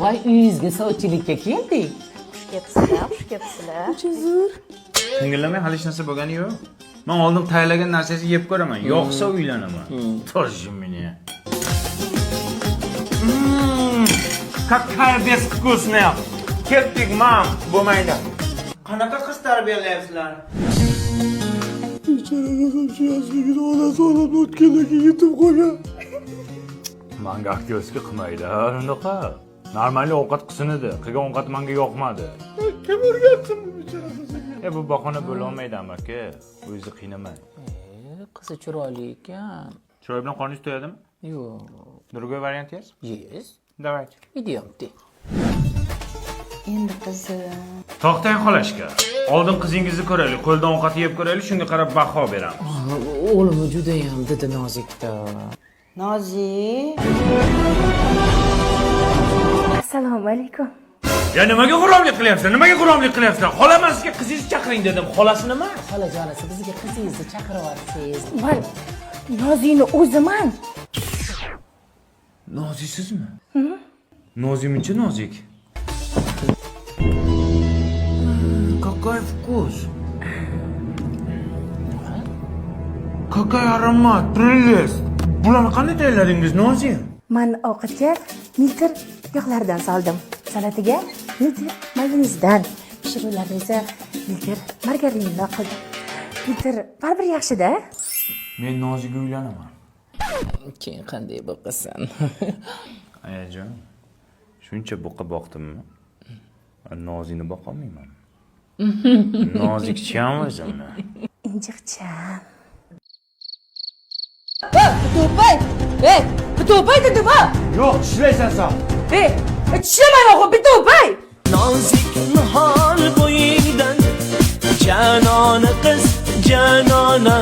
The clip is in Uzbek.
Voy, uyingizga sovchilikka keldik. Xush kelibsizlar, xush kelibsizlar. Jazur. Tingillamay hali hech narsa bo'lgani yo'q. Men oldin tayyorlagan narsasini yeb ko'raman. Yo'qsa uylanaman. Тоже меня. Какая безвкусная. Ketdik, mam, bo'lmaydi. Qanaqa qiz tarbiyalayapsizlar? Menga aktyorskiy qilmaydilar unaqa. Normalniy ovqat qilsin edi. Qilgan ovqat menga yoqmadi. Kim o'rgatsin bu bechora? Bu bahona bo'la olmaydi amaki. O'zingizni qiynamang. Qizi chiroyli ekan. Chiroy bilan qorningiz to'yadimi? Yo'q. Другой вариант есть? Yes. Давайте. Idiyotdi. Endi qizim. To'xtang qolashga. Oldin qizingizni ko'raylik, qo'ldan ovqat yeb ko'raylik, shunga qarab baho beramiz. O'g'lim juda ham didi nozikda. Nozik. Assalomu alaykum. Ya nimaga g'uromlik qilyapsizlar? Nimaga g'uromlik qilyapsizlar? Xolamman sizga qizingizni chaqiring dedim. Xolasi nima? Xolajonisi bizga qizingizni chaqiryapsiz. Man Nozikni o'ziman. Noziksizmi? Nozikmuncha nozik. Какой вкус? Какой аромат, прелесть. Bularni qanday tayyorladingiz, Nozik? Man ovqatga miltir yog'lardan soldim. Salatiga miltir mayonezdan, pishiruvlarni esa miltir margarindan qildim. Miltir baribir yaxshi-da. Men Nozikga uylanaman. Keyin qanday boqasan? Ayajon, shuncha buqa boqdimmi? Nozikni boqolmayman. Nozikcham o'zimni. Injiqcham. To'pay! Ey, to'pay dedimmi? Yo'q, tishlaysan sen. Ey, tishlamayman o'g'lim, bitta o'pay! Nozik nihol bo'yidan janona qiz janona